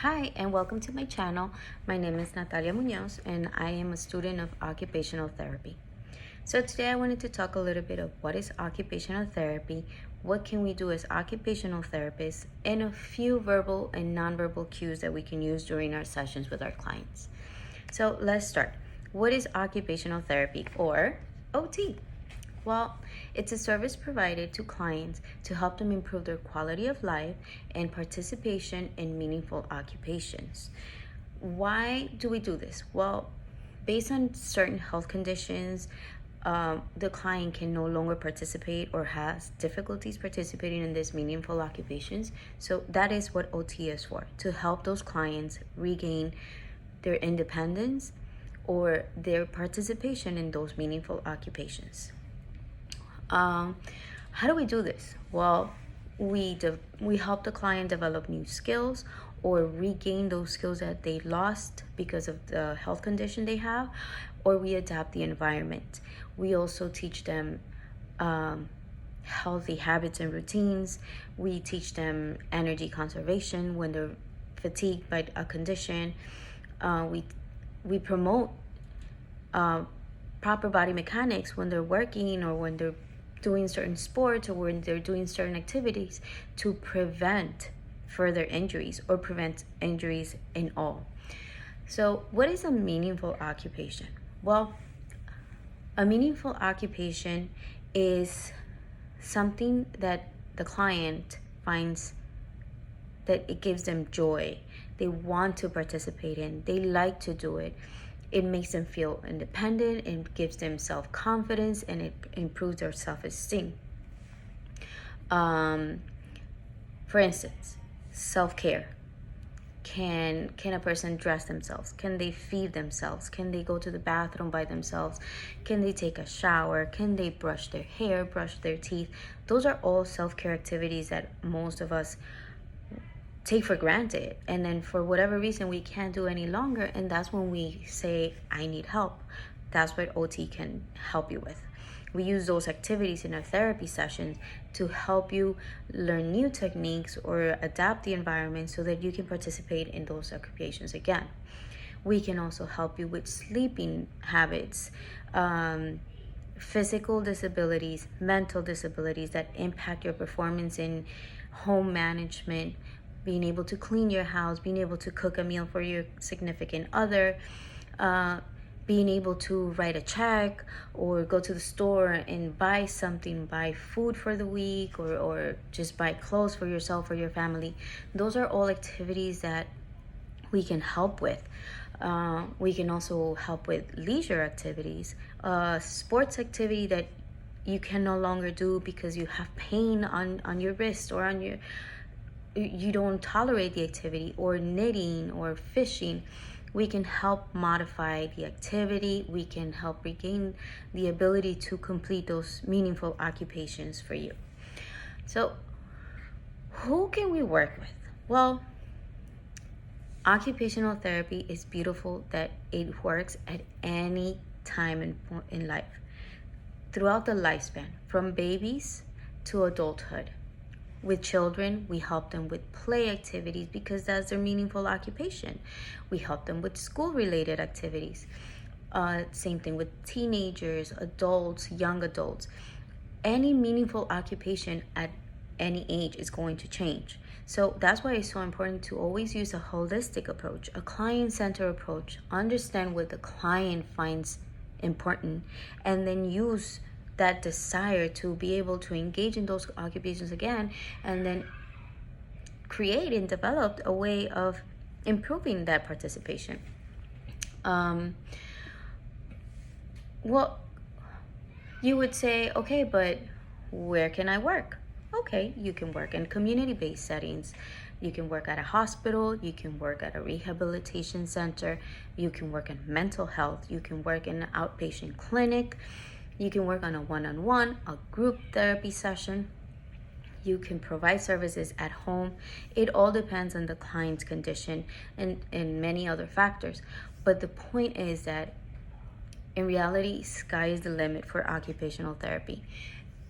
Hi, and welcome to my channel. My name is Natalia Munoz, and I am a student of occupational therapy. So today I wanted to talk a little bit of what is occupational therapy, what can we do as occupational therapists, and a few verbal and nonverbal cues that we can use during our sessions with our clients. So let's start. What is occupational therapy, or OT? Well, it's a service provided to clients to help them improve their quality of life and participation in meaningful occupations. Why do we do this? Well, based on certain health conditions, the client can no longer participate or has difficulties participating in these meaningful occupations. So that is what OT is for, to help those clients regain their independence or their participation in those meaningful occupations. How do we do this? Well, we help the client develop new skills or regain those skills that they lost because of the health condition they have, or we adapt the environment. We also teach them healthy habits and routines. We teach them energy conservation when they're fatigued by a condition. We promote proper body mechanics when they're working or when they're doing certain sports or when they're doing certain activities to prevent further injuries or prevent injuries in all. So, what is a meaningful occupation? Well, a meaningful occupation is something that the client finds that it gives them joy. They want to participate in, they like to do it. It makes them feel independent, it gives them self-confidence, and it improves their self-esteem. For instance, self-care. Can a person dress themselves? Can they feed themselves? Can they go to the bathroom by themselves? Can they take a shower? Can they brush their hair, brush their teeth? Those are all self-care activities that most of us take for granted, and then for whatever reason we can't do any longer, and that's when we say, I need help. That's what OT can help you with. We use those activities in our therapy sessions to help you learn new techniques or adapt the environment so that you can participate in those occupations again. We can also help you with sleeping habits, physical disabilities, mental disabilities that impact your performance in home management, being able to clean your house, being able to cook a meal for your significant other, being able to write a check or go to the store and buy something, buy food for the week, or just buy clothes for yourself or your family. Those are all activities that we can help with. We can also help with leisure activities, sports activity that you can no longer do because you have pain on your wrist or on your, you don't tolerate the activity, or knitting or fishing. We can help modify the activity. We can help regain the ability to complete those meaningful occupations for you. So, who can we work with? Well, occupational therapy is beautiful that it works at any time in life, throughout the lifespan, from babies to adulthood. With children, we help them with play activities because that's their meaningful occupation. We help them with school-related activities. Same thing with teenagers, adults, young adults. Any meaningful occupation at any age is going to change. So that's why it's so important to always use a holistic approach, a client-centered approach, understand what the client finds important, and then use that desire to be able to engage in those occupations again, and then create and develop a way of improving that participation. Well, you would say, okay, but where can I work? Okay, you can work in community-based settings. You can work at a hospital, you can work at a rehabilitation center, you can work in mental health, you can work in an outpatient clinic, you can work on a one-on-one, a group therapy session. You can provide services at home. It all depends on the client's condition and many other factors. But the point is that in reality, sky is the limit for occupational therapy.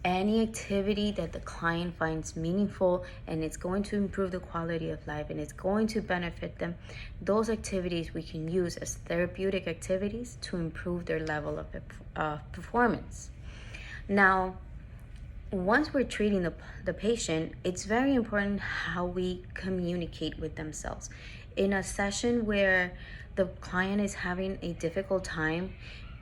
any activity that the client finds meaningful and it's going to improve the quality of life and it's going to benefit them, those activities we can use as therapeutic activities to improve their level of performance. Now, once we're treating the patient, it's very important how we communicate with themselves. In a session where the client is having a difficult time,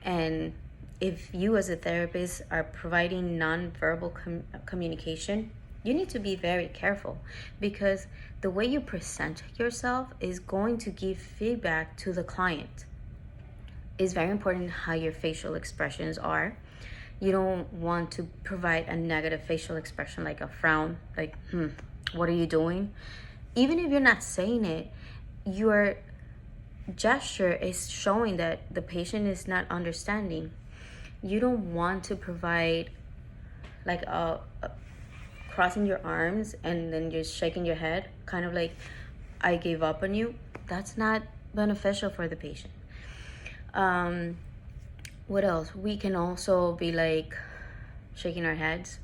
and if you as a therapist are providing nonverbal communication, you need to be very careful, because the way you present yourself is going to give feedback to the client. It's very important how your facial expressions are. You don't want to provide a negative facial expression like a frown, like, what are you doing? Even if you're not saying it, your gesture is showing that the patient is not understanding. You don't want to provide like a crossing your arms and then just shaking your head, kind of like, I gave up on you. That's not beneficial for the patient. What else? We can also be like shaking our heads.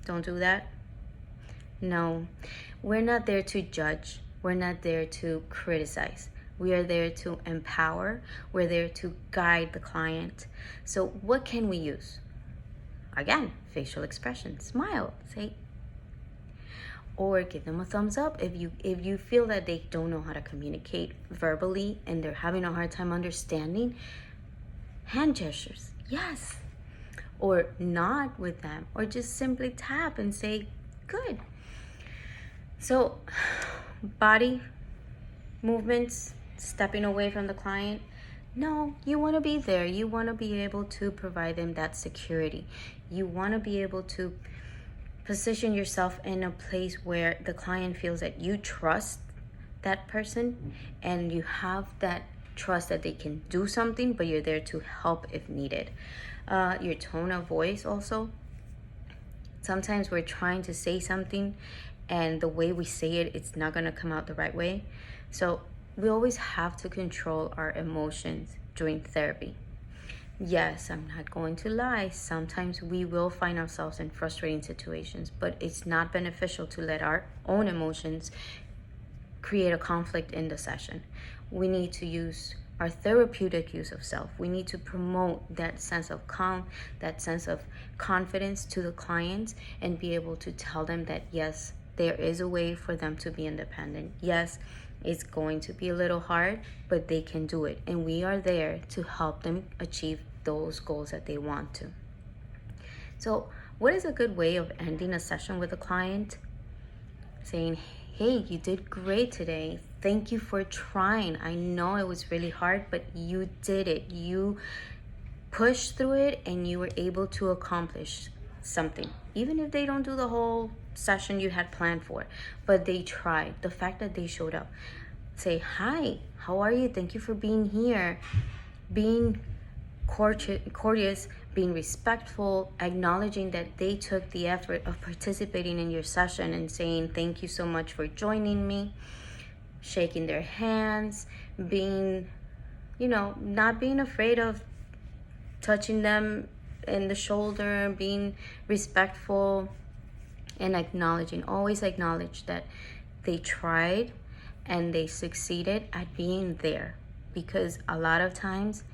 Don't do that. No, we're not there to judge. We're not there to criticize. We are there to empower. We're there to guide the client. So what can we use? Again, facial expression. Smile, say, or give them a thumbs up if you feel that they don't know how to communicate verbally and they're having a hard time understanding. Hand gestures, yes. Or nod with them, or just simply tap and say, good. So, body movements, stepping away from the client. No, you want to be there. You want to be able to provide them that security. You want to be able to position yourself in a place where the client feels that you trust that person and you have that trust that they can do something, but you're there to help if needed. Your tone of voice also. Sometimes we're trying to say something and the way we say it, it's not going to come out the right way. So we always have to control our emotions during therapy. Yes, I'm not going to lie. Sometimes we will find ourselves in frustrating situations, but it's not beneficial to let our own emotions create a conflict in the session. We need to use our therapeutic use of self. We need to promote that sense of calm, that sense of confidence to the clients, and be able to tell them that yes, there is a way for them to be independent. Yes, it's going to be a little hard, but they can do it. And we are there to help them achieve those goals that they want to. So what is a good way of ending a session with a client? Saying, hey, you did great today. Thank you for trying. I know it was really hard, but you did it. You pushed through it and you were able to accomplish something. Even if they don't do the whole session you had planned for, but they tried. The fact that they showed up. Say, hi, how are you? Thank you for being here. Being courteous, being respectful, acknowledging that they took the effort of participating in your session and saying thank you so much for joining me, shaking their hands, being, not being afraid of touching them in the shoulder, being respectful, and always acknowledge that they tried and they succeeded at being there, because a lot of times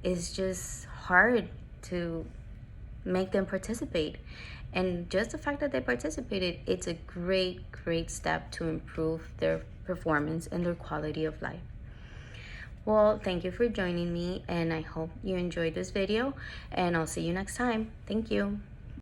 it's just hard to make them participate. And just the fact that they participated, it's a great step to improve their performance and their quality of life. Well, thank you for joining me, and I hope you enjoyed this video, and I'll see you next time. Thank you.